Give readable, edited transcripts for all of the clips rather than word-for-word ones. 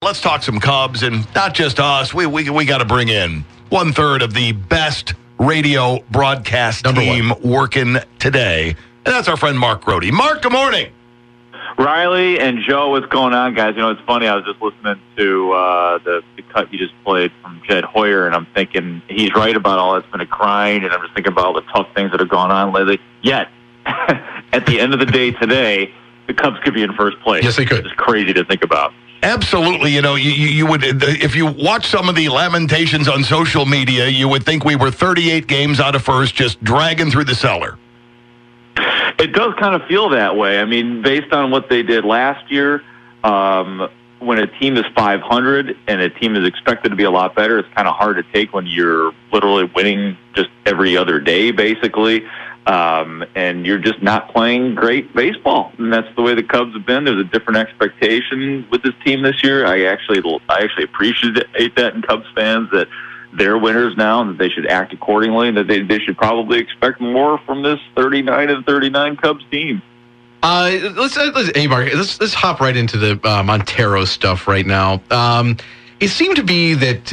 Let's talk some Cubs, and not just us. We got to bring in 1/3 of the best radio broadcast team working today, and that's our friend Mark Grote. Mark, good morning. Riley and Joe, what's going on, guys? You know, it's funny. I was just listening to the cut you just played from Jed Hoyer, and I'm thinking he's right about all that's been a grind, and I'm just thinking about all the tough things that have gone on lately. Yet, at the end of the day today, the Cubs could be in first place. Yes, they could. It's crazy to think about. Absolutely. You know, you would, if you watch some of the lamentations on social media, you would think we were 38 games out of first, just dragging through the cellar. It does kind of feel that way. I mean, based on what they did last year, when a team is 500 and a team is expected to be a lot better, it's kind of hard to take when you're literally winning just every other day, basically. And you're just not playing great baseball, and that's the way the Cubs have been. There's a different expectation with this team this year. I actually appreciate that in Cubs fans, that they're winners now and that they should act accordingly, and that they should probably expect more from this 39 Cubs team. Let's hey Mark, let's hop right into the Montero stuff right now. It seemed to be that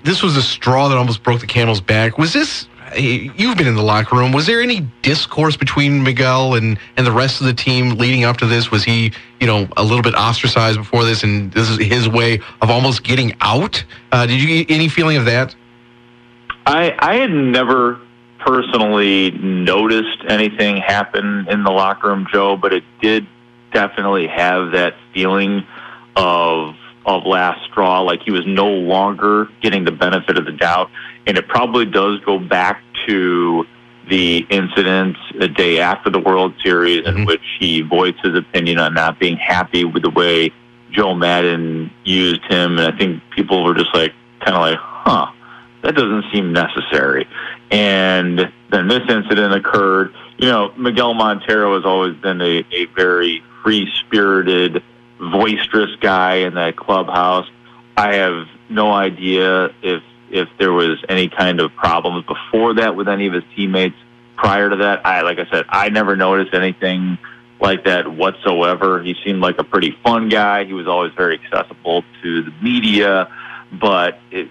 this was a straw that almost broke the camel's back. Was this? You've been in the locker room. Was there any discourse between Miguel and the rest of the team leading up to this? Was he, a little bit ostracized before this, and this is his way of almost getting out? Did you get any feeling of that? I had never personally noticed anything happen in the locker room, Joe, but it did definitely have that feeling of last straw, like he was no longer getting the benefit of the doubt. And it probably does go back to the incident a day after the World Series in which he voiced his opinion on not being happy with the way Joe Maddon used him. And I think people were just kind of like, that doesn't seem necessary. And then this incident occurred. Miguel Montero has always been a very free-spirited, boisterous guy in that clubhouse. I have no idea if there was any kind of problems before that with any of his teammates. Prior to that, like I said, I never noticed anything like that whatsoever. He seemed like a pretty fun guy. He was always very accessible to the media, but it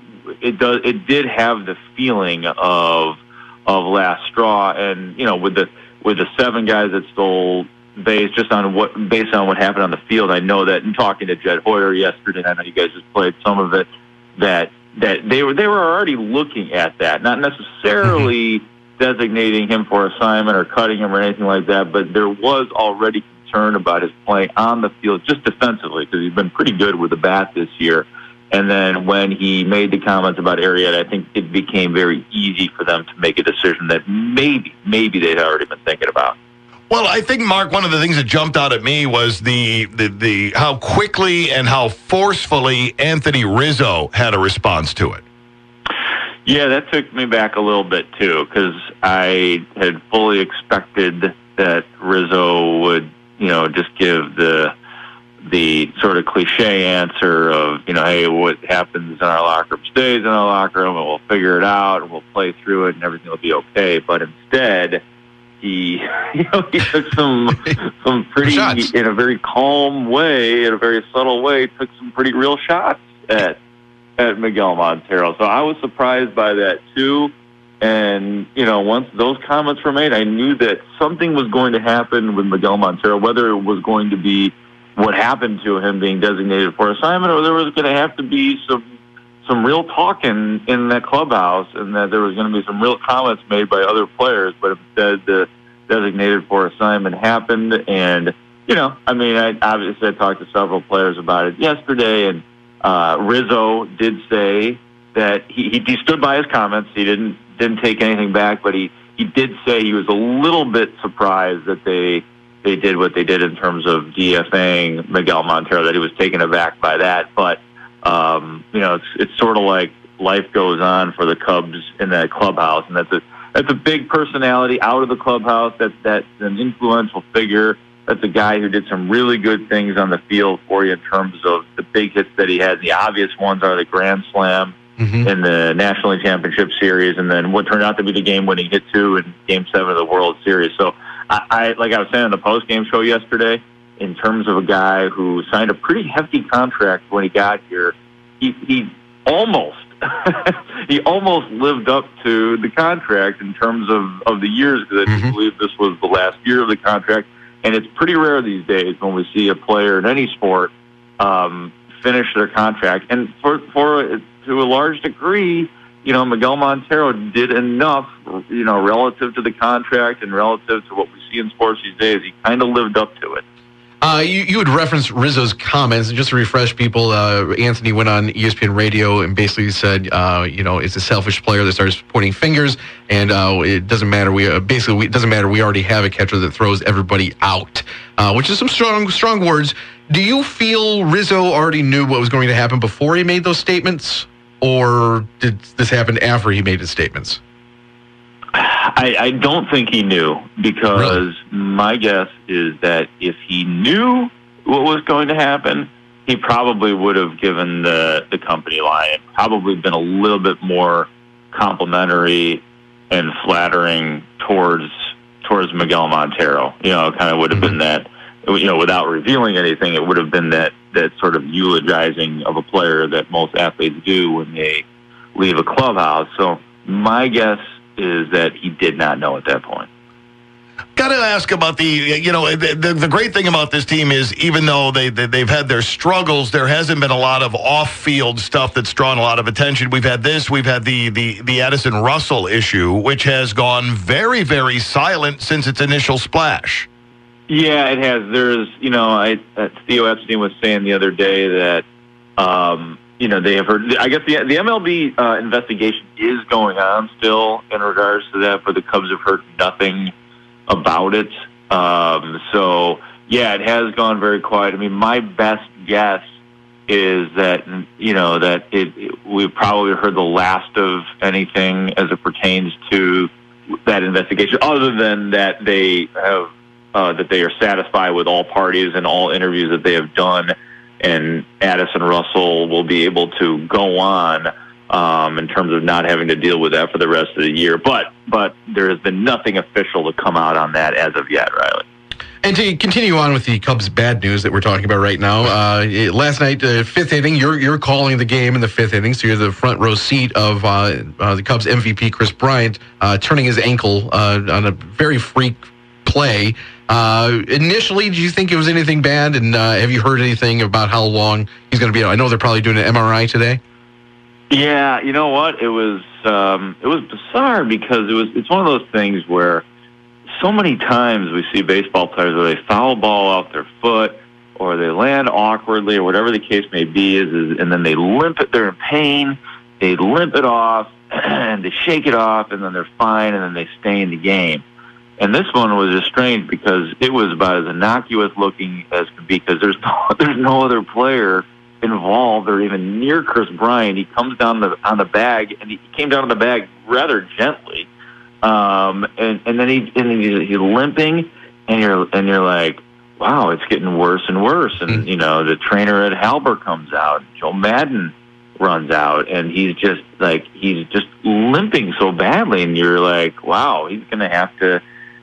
did have the feeling of last straw. And with the 7 guys that stole base, based on what happened on the field, I know that in talking to Jed Hoyer yesterday, I know you guys just played some of it, that they were already looking at that, not necessarily designating him for assignment or cutting him or anything like that, but there was already concern about his play on the field, just defensively, because he's been pretty good with the bat this year. And then when he made the comments about Arrieta, I think it became very easy for them to make a decision that maybe they'd already been thinking about. Well, I think, Mark, one of the things that jumped out at me was the how quickly and how forcefully Anthony Rizzo had a response to it. Yeah, that took me back a little bit, too, because I had fully expected that Rizzo would, just give the sort of cliche answer of, hey, what happens in our locker room stays in our locker room, and we'll figure it out, and we'll play through it, and everything will be okay. But instead, he took some pretty, shots. In a very calm way, in a very subtle way, took some pretty real shots at Miguel Montero. So I was surprised by that too. And once those comments were made, I knew that something was going to happen with Miguel Montero, whether it was going to be what happened to him being designated for assignment, or there was going to have to be some real talk in that clubhouse, and that there was going to be some real comments made by other players. But instead, the designated for assignment happened. And, I talked to several players about it yesterday, and Rizzo did say that he stood by his comments. He didn't take anything back, but he did say he was a little bit surprised that they did what they did in terms of DFAing Miguel Montero, that he was taken aback by that. But it's sort of like life goes on for the Cubs in that clubhouse, and that's a big personality out of the clubhouse. That's an influential figure. That's a guy who did some really good things on the field for you in terms of the big hits that he had. The obvious ones are the Grand Slam in the National League Championship Series, and then what turned out to be the game-winning hit, too, in Game 7 of the World Series. So, like I was saying on the post-game show yesterday, in terms of a guy who signed a pretty hefty contract when he got here. He almost he almost lived up to the contract in terms of the years, because I believe this was the last year of the contract. And it's pretty rare these days when we see a player in any sport finish their contract. And to a large degree, Miguel Montero did enough, relative to the contract and relative to what we see in sports these days. He kind of lived up to it. You had referenced Rizzo's comments. Just to refresh people, Anthony went on ESPN Radio and basically said, it's a selfish player that starts pointing fingers, and it doesn't matter. It doesn't matter. We already have a catcher that throws everybody out, which is some strong words. Do you feel Rizzo already knew what was going to happen before he made those statements, or did this happen after he made his statements? I don't think he knew, because my guess is that if he knew what was going to happen, he probably would have given the company line, probably been a little bit more complimentary and flattering towards Miguel Montero. Kind of would have been that, without revealing anything, it would have been that sort of eulogizing of a player that most athletes do when they leave a clubhouse. So my guess is that he did not know at that point. Got to ask about the great thing about this team is, even though they've had their struggles, there hasn't been a lot of off-field stuff that's drawn a lot of attention. We've had the Addison Russell issue, which has gone very, very silent since its initial splash. Yeah, it has. There's, Theo Epstein was saying the other day that, they have heard. I guess the MLB investigation is going on still in regards to that, but the Cubs have heard nothing about it. So yeah, it has gone very quiet. I mean, my best guess is that we've probably heard the last of anything as it pertains to that investigation, other than that they have that they are satisfied with all parties and all interviews that they have done. And Addison Russell will be able to go on in terms of not having to deal with that for the rest of the year. But there has been nothing official to come out on that as of yet, Riley. And to continue on with the Cubs' bad news that we're talking about right now, last night, fifth inning, you're calling the game in the fifth inning, so you're the front row seat of the Cubs MVP, Kris Bryant, turning his ankle on a very freak play. Initially, did you think it was anything bad? And have you heard anything about how long he's going to be out? I know they're probably doing an MRI today. Yeah, you know what? It was bizarre, because it's one of those things where so many times we see baseball players where they foul ball off their foot, or they land awkwardly, or whatever the case may be, and then they limp it. They're in pain. They limp it off, and they shake it off, and then they're fine, and then they stay in the game. And this one was just strange, because it was about as innocuous looking as could be, because there's no other player involved or even near Kris Bryant. He comes down on the bag, and he came down on the bag rather gently, and then he's limping, and you're like, wow, it's getting worse and worse. And the trainer at Halber comes out, Joe Madden runs out, and he's just limping so badly, and you're like, wow, he's going to have to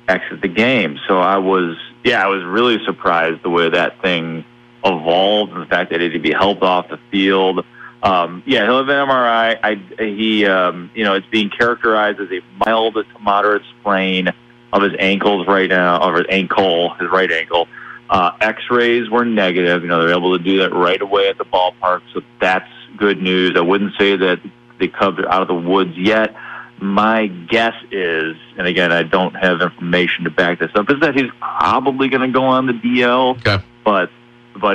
exit the game. So I was really surprised the way that thing evolved, and the fact that he had to be helped off the field. He'll have an MRI. It's being characterized as a mild to moderate sprain of his ankles right now, of his right ankle. X-rays were negative. They're able to do that right away at the ballpark, so that's good news. I wouldn't say that the Cubs are out of the woods yet. My guess is, and again, I don't have information to back this up, is that he's probably going to go on the DL, okay. but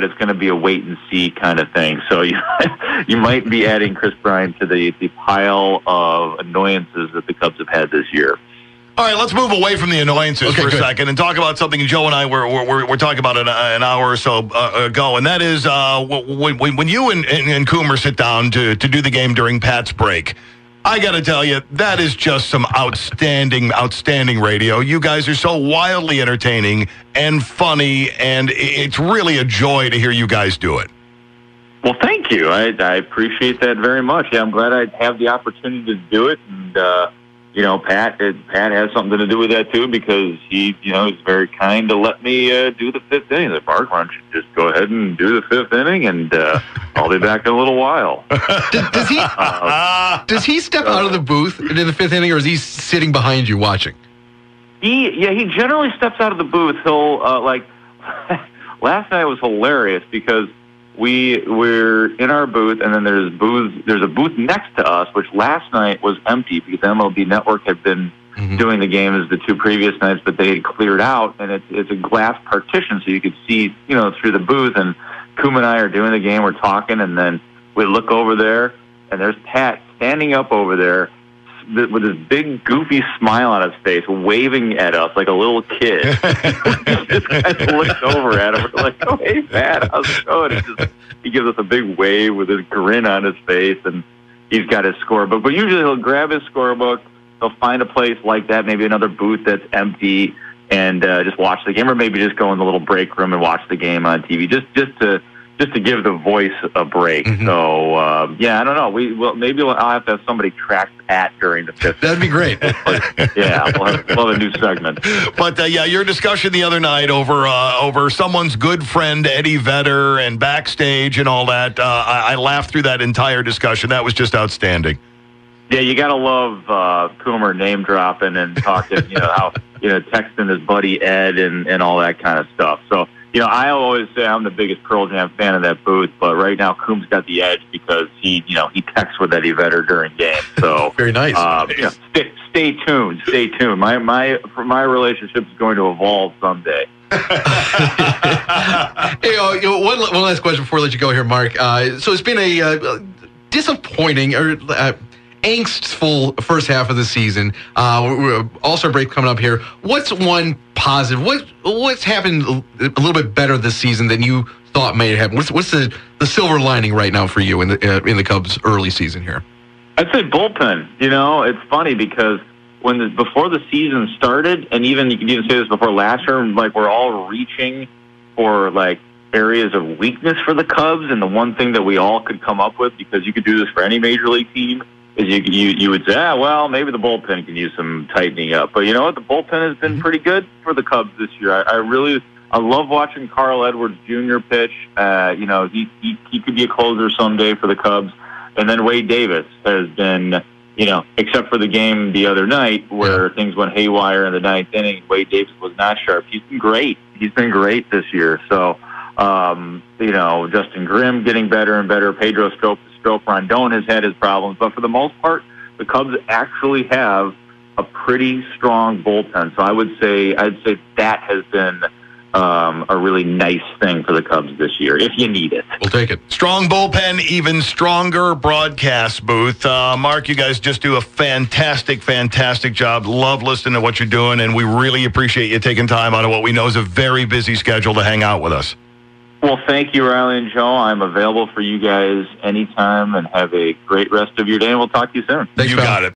it's going to be a wait and see kind of thing. So you might be adding Kris Bryant to the pile of annoyances that the Cubs have had this year. All right, let's move away from the annoyances for a second and talk about something Joe and I were talking about an hour or so ago, and that is when you and Coomer sit down to do the game during Pat's break. I got to tell you, that is just some outstanding radio. You guys are so wildly entertaining and funny, and it's really a joy to hear you guys do it. Well, thank you. I appreciate that very much. Yeah, I'm glad I have the opportunity to do it, and Pat has something to do with that too, because he's very kind to let me do the fifth inning. The Mark, why don't you just go ahead and do the fifth inning, and I'll be back in a little while. Does he step out of the booth in the fifth inning, or is he sitting behind you watching? He generally steps out of the booth. He'll last night was hilarious because we're in our booth, and then there's a booth next to us, which last night was empty because MLB Network had been doing the games the two previous nights, but they had cleared out, and it's a glass partition, so you could see through the booth. And Coom and I are doing the game, we're talking, and then we look over there, and there's Pat standing up over there with this big goofy smile on his face, waving at us like a little kid. Just kind of looks over at him. We're like, "Oh, hey, Pat, how's it going?" He gives us a big wave with his grin on his face, and he's got his scorebook. But usually he'll grab his scorebook, he'll find a place like that, maybe another booth that's empty, and just watch the game, or maybe just go in the little break room and watch the game on TV, just to give the voice a break. So, I don't know. Maybe I'll have to have somebody track Pat during the fifth. That'd be great. Yeah, we'll have a new segment. But, your discussion the other night over someone's good friend, Eddie Vedder, and backstage and all that, I laughed through that entire discussion. That was just outstanding. Yeah, you got to love Coomer name dropping and talking, how, texting his buddy Ed and all that kind of stuff. So, I always say I'm the biggest Pearl Jam fan in that booth, but right now Coombs got the edge because he texts with Eddie Vedder during games. So very nice. Stay tuned. Stay tuned. My relationship is going to evolve someday. Hey, one last question before I let you go here, Mark. So it's been a disappointing or angstful first half of the season. All-Star break coming up here. What's one positive? What's happened a little bit better this season than you thought may happen? What's the silver lining right now for you in the Cubs' early season here? I'd say bullpen. It's funny because before the season started, and even you could even say this before last year, like we're all reaching for like areas of weakness for the Cubs, and the one thing that we all could come up with, because you could do this for any major league team, is you would say, maybe the bullpen can use some tightening up. But you know what? The bullpen has been pretty good for the Cubs this year. I love watching Carl Edwards Jr. pitch. He could be a closer someday for the Cubs. And then Wade Davis has been, except for the game the other night where things went haywire in the ninth inning, Wade Davis was not sharp. He's been great. He's been great this year. So, Justin Grimm getting better and better. Pedro Strop Rondon has had his problems, but for the most part, the Cubs actually have a pretty strong bullpen. So I'd say that has been a really nice thing for the Cubs this year, if you need it. We'll take it. Strong bullpen, even stronger broadcast booth. Mark, you guys just do a fantastic job. Love listening to what you're doing, and we really appreciate you taking time out of what we know is a very busy schedule to hang out with us. Well, thank you, Riley and Joe. I'm available for you guys anytime, and have a great rest of your day, and we'll talk to you soon. Thanks, you got it.